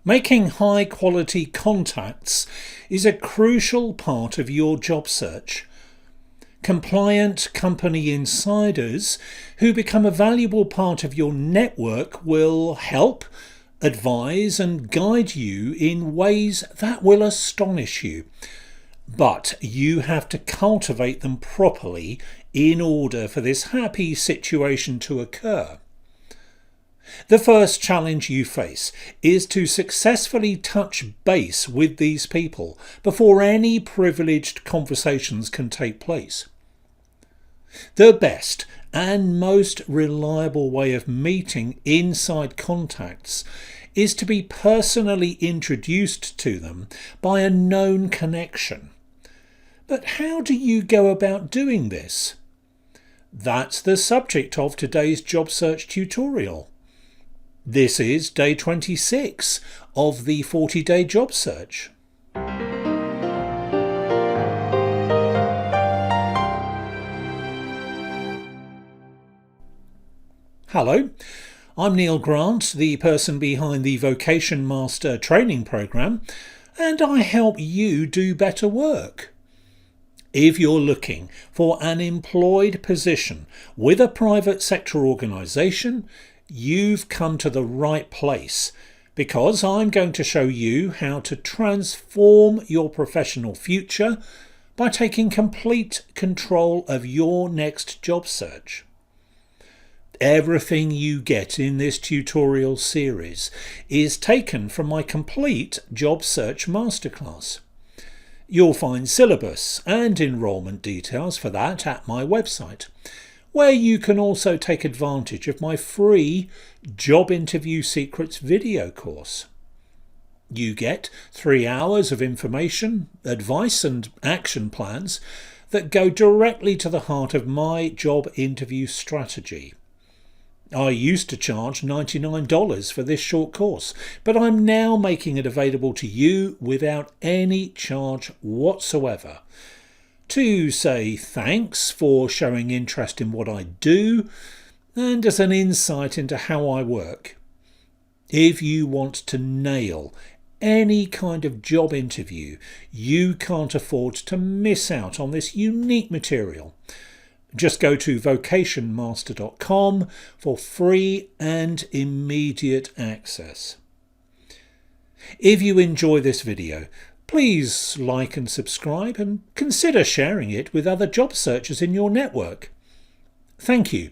Making high quality contacts is a crucial part of your job search. Compliant company insiders who become a valuable part of your network will help, advise and guide you in ways that will astonish you. But you have to cultivate them properly in order for this happy situation to occur. The first challenge you face is to successfully touch base with these people before any privileged conversations can take place. The best and most reliable way of meeting inside contacts is to be personally introduced to them by a known connection. But how do you go about doing this? That's the subject of today's job search tutorial. This is day 26 of the 40-day job search. Hello, I'm Neil Grant, the person behind the Vocation Master training program, and I help you do better work. If you're looking for an employed position with a private sector organisation, you've come to the right place, because I'm going to show you how to transform your professional future by taking complete control of your next job search. Everything you get in this tutorial series is taken from my complete job search masterclass. You'll find syllabus and enrolment details for that at my website, where you can also take advantage of my free Job Interview Secrets video course. You get 3 hours of information, advice and action plans that go directly to the heart of my job interview strategy. I used to charge $99 for this short course, but I'm now making it available to you without any charge whatsoever, to say thanks for showing interest in what I do and as an insight into how I work. If you want to nail any kind of job interview, you can't afford to miss out on this unique material. Just go to vocationmaster.com for free and immediate access. If you enjoy this video, please like and subscribe and consider sharing it with other job searchers in your network. Thank you.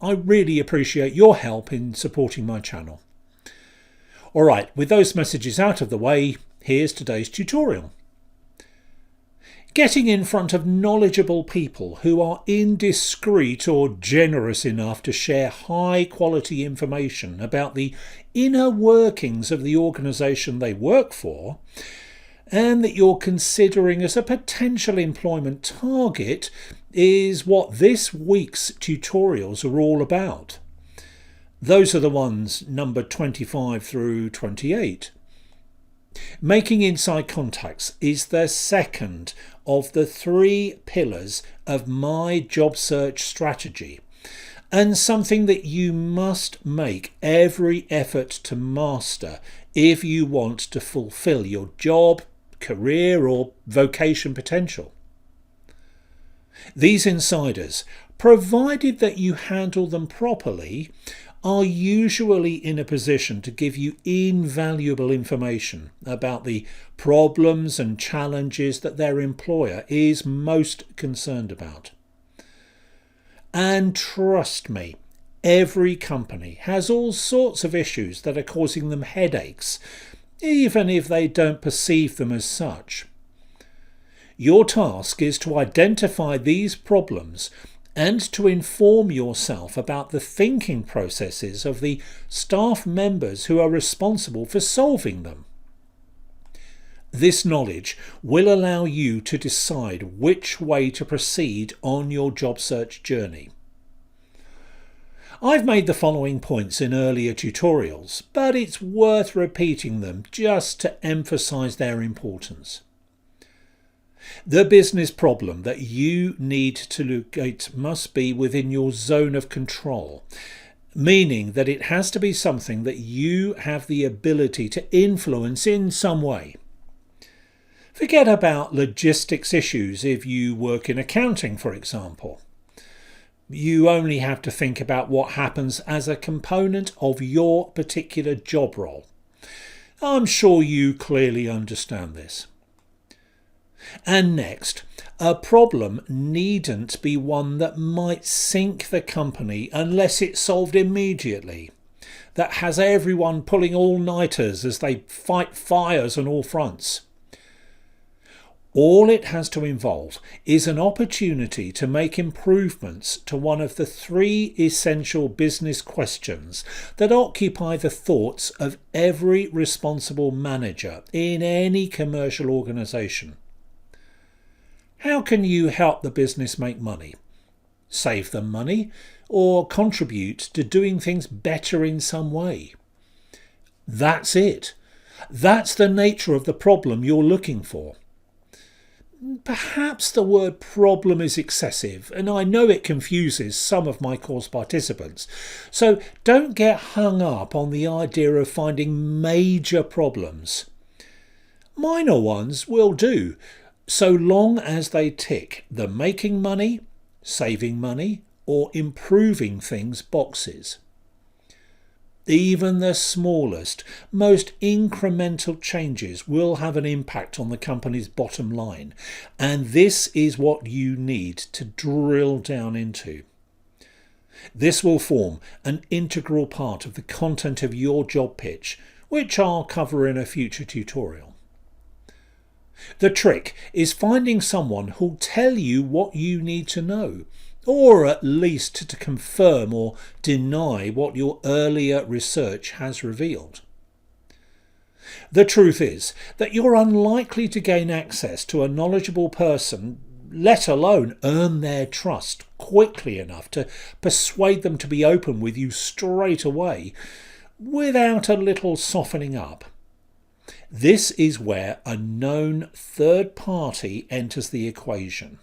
I really appreciate your help in supporting my channel. Alright, with those messages out of the way, here's today's tutorial. Getting in front of knowledgeable people who are indiscreet or generous enough to share high quality information about the inner workings of the organisation they work for, and that you're considering as a potential employment target, is what this week's tutorials are all about. Those are the ones numbered 25 through 28. Making inside contacts is the second of the 3 pillars of my job search strategy, and something that you must make every effort to master if you want to fulfill your job, career or vocation potential. These insiders, provided that you handle them properly, are usually in a position to give you invaluable information about the problems and challenges that their employer is most concerned about. And trust me, every company has all sorts of issues that are causing them headaches, even if they don't perceive them as such. Your task is to identify these problems and to inform yourself about the thinking processes of the staff members who are responsible for solving them. This knowledge will allow you to decide which way to proceed on your job search journey. I've made the following points in earlier tutorials, but it's worth repeating them just to emphasize their importance. The business problem that you need to locate must be within your zone of control, meaning that it has to be something that you have the ability to influence in some way. Forget about logistics issues if you work in accounting, for example. You only have to think about what happens as a component of your particular job role. I'm sure you clearly understand this. And next, a problem needn't be one that might sink the company unless it's solved immediately, that has everyone pulling all-nighters as they fight fires on all fronts. All it has to involve is an opportunity to make improvements to one of the 3 essential business questions that occupy the thoughts of every responsible manager in any commercial organisation. How can you help the business make money, save them money, or contribute to doing things better in some way? That's it. That's the nature of the problem you're looking for. Perhaps the word problem is excessive, and I know it confuses some of my course participants, so don't get hung up on the idea of finding major problems. Minor ones will do, so long as they tick the making money, saving money, or improving things boxes. Even the smallest, most incremental changes will have an impact on the company's bottom line, and this is what you need to drill down into. This will form an integral part of the content of your job pitch, which I'll cover in a future tutorial. The trick is finding someone who'll tell you what you need to know, or at least to confirm or deny what your earlier research has revealed. The truth is that you're unlikely to gain access to a knowledgeable person, let alone earn their trust quickly enough to persuade them to be open with you straight away, without a little softening up. This is where a known third party enters the equation.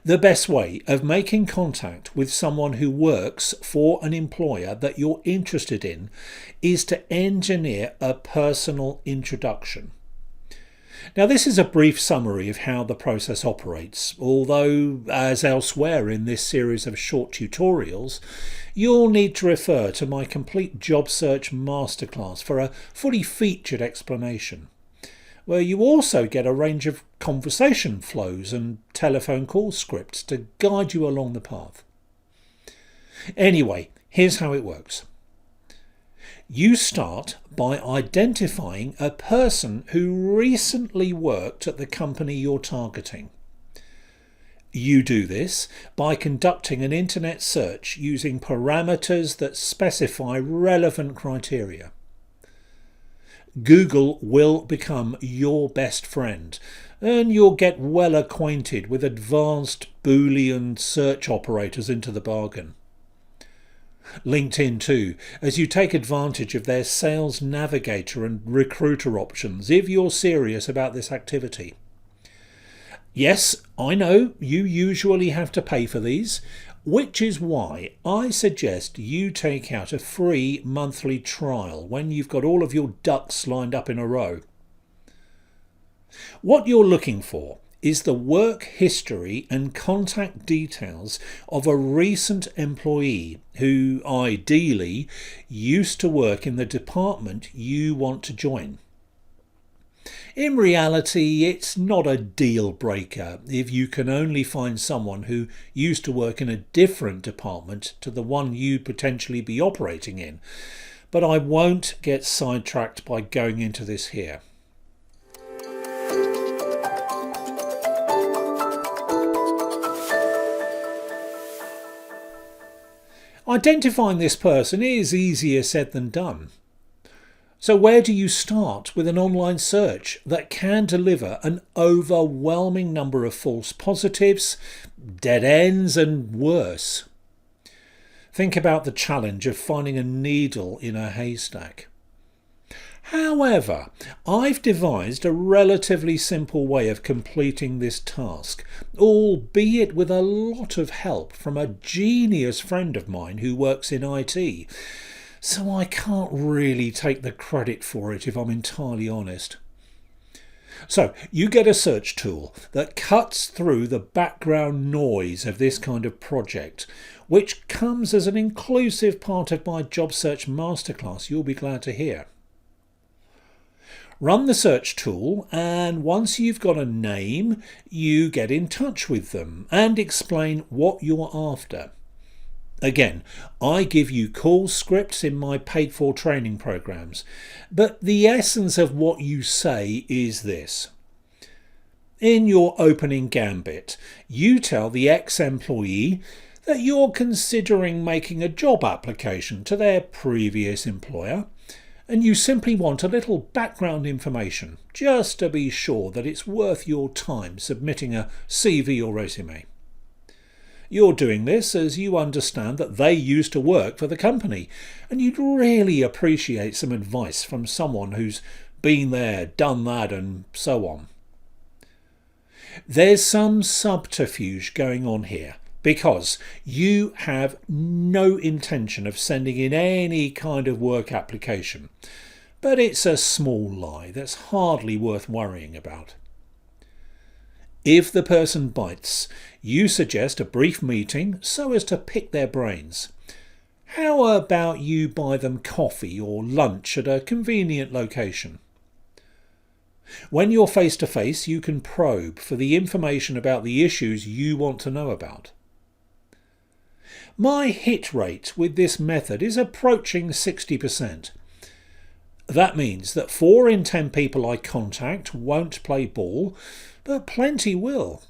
The best way of making contact with someone who works for an employer that you're interested in is to engineer a personal introduction. Now, this is a brief summary of how the process operates, although, as elsewhere in this series of short tutorials, you'll need to refer to my complete job search masterclass for a fully featured explanation, where you also get a range of conversation flows and telephone call scripts to guide you along the path. Anyway, here's how it works. You start by identifying a person who recently worked at the company you're targeting. You do this by conducting an internet search using parameters that specify relevant criteria. Google will become your best friend, and you'll get well acquainted with advanced Boolean search operators into the bargain. LinkedIn too, as you take advantage of their sales navigator and recruiter options if you're serious about this activity. Yes, I know you usually have to pay for these, which is why I suggest you take out a free monthly trial when you've got all of your ducks lined up in a row. What you're looking for is the work history and contact details of a recent employee who ideally used to work in the department you want to join. In reality, it's not a deal breaker if you can only find someone who used to work in a different department to the one you'd potentially be operating in, but I won't get sidetracked by going into this here. Identifying this person is easier said than done. So where do you start with an online search that can deliver an overwhelming number of false positives, dead ends, and worse? Think about the challenge of finding a needle in a haystack. However, I've devised a relatively simple way of completing this task, albeit with a lot of help from a genius friend of mine who works in IT, so I can't really take the credit for it if I'm entirely honest. So you get a search tool that cuts through the background noise of this kind of project, which comes as an inclusive part of my job search masterclass you'll be glad to hear. Run the search tool, and once you've got a name, you get in touch with them and explain what you're after. Again, I give you call scripts in my paid for training programs, but the essence of what you say is this. In your opening gambit, you tell the ex-employee that you're considering making a job application to their previous employer, and you simply want a little background information just to be sure that it's worth your time submitting a CV or resume. You're doing this as you understand that they used to work for the company, and you'd really appreciate some advice from someone who's been there, done that, and so on. There's some subterfuge going on here, because you have no intention of sending in any kind of work application, but it's a small lie that's hardly worth worrying about. If the person bites, you suggest a brief meeting so as to pick their brains. How about you buy them coffee or lunch at a convenient location? When you're face to face, you can probe for the information about the issues you want to know about. My hit rate with this method is approaching 60%. That means that 4 in 10 people I contact won't play ball, but plenty will.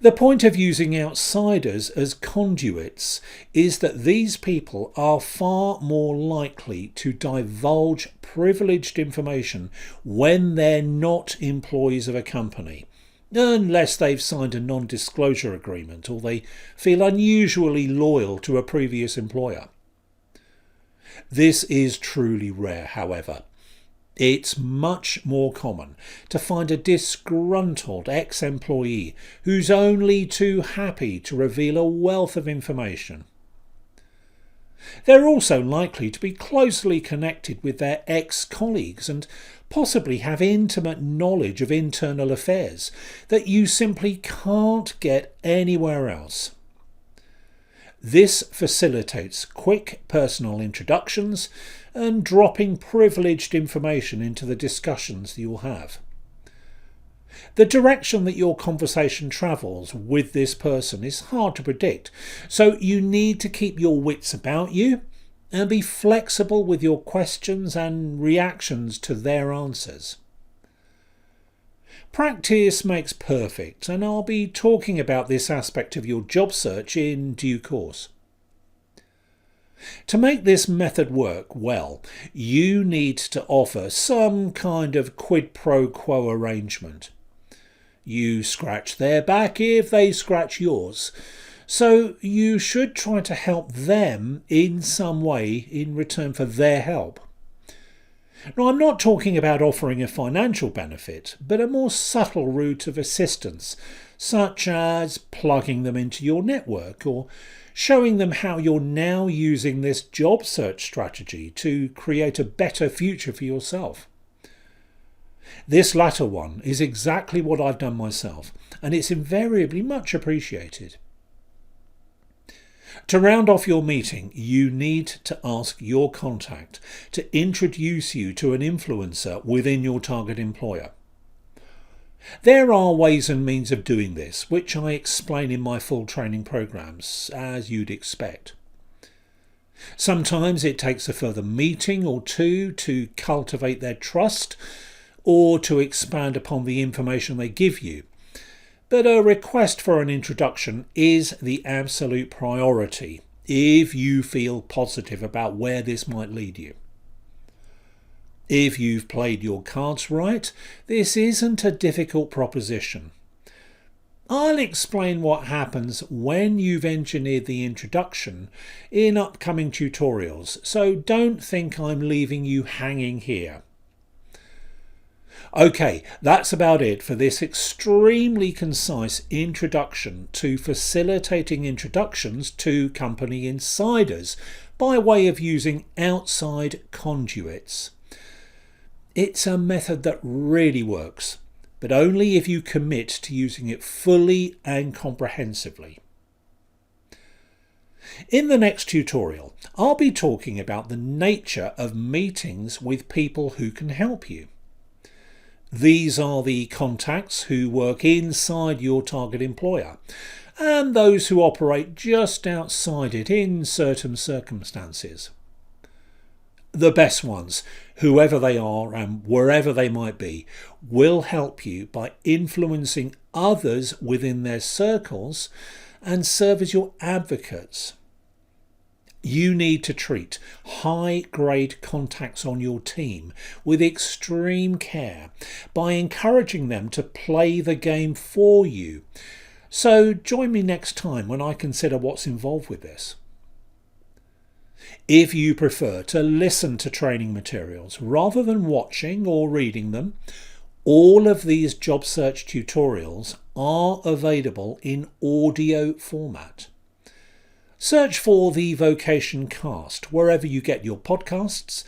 The point of using outsiders as conduits is that these people are far more likely to divulge privileged information when they're not employees of a company, unless they've signed a non-disclosure agreement or they feel unusually loyal to a previous employer. This is truly rare, however. It's much more common to find a disgruntled ex-employee who's only too happy to reveal a wealth of information. They're also likely to be closely connected with their ex-colleagues and possibly have intimate knowledge of internal affairs that you simply can't get anywhere else. This facilitates quick personal introductions and dropping privileged information into the discussions that you'll have. The direction that your conversation travels with this person is hard to predict, so you need to keep your wits about you and be flexible with your questions and reactions to their answers. Practice makes perfect, and I'll be talking about this aspect of your job search in due course. To make this method work well, you need to offer some kind of quid pro quo arrangement. You scratch their back if they scratch yours, so you should try to help them in some way in return for their help. Now, I'm not talking about offering a financial benefit, but a more subtle route of assistance, such as plugging them into your network or showing them how you're now using this job search strategy to create a better future for yourself. This latter one is exactly what I've done myself, and it's invariably much appreciated. To round off your meeting, you need to ask your contact to introduce you to an influencer within your target employer. There are ways and means of doing this, which I explain in my full training programs, as you'd expect. Sometimes it takes a further meeting or two to cultivate their trust or to expand upon the information they give you. But a request for an introduction is the absolute priority if you feel positive about where this might lead you. If you've played your cards right, this isn't a difficult proposition. I'll explain what happens when you've engineered the introduction in upcoming tutorials, so don't think I'm leaving you hanging here. Okay, that's about it for this extremely concise introduction to facilitating introductions to company insiders by way of using outside conduits. It's a method that really works, but only if you commit to using it fully and comprehensively. In the next tutorial, I'll be talking about the nature of meetings with people who can help you. These are the contacts who work inside your target employer and those who operate just outside it in certain circumstances. The best ones, whoever they are and wherever they might be, will help you by influencing others within their circles and serve as your advocates. You need to treat high-grade contacts on your team with extreme care by encouraging them to play the game for you. So join me next time when I consider what's involved with this. If you prefer to listen to training materials rather than watching or reading them, all of these job search tutorials are available in audio format. Search for the Vocation Cast wherever you get your podcasts.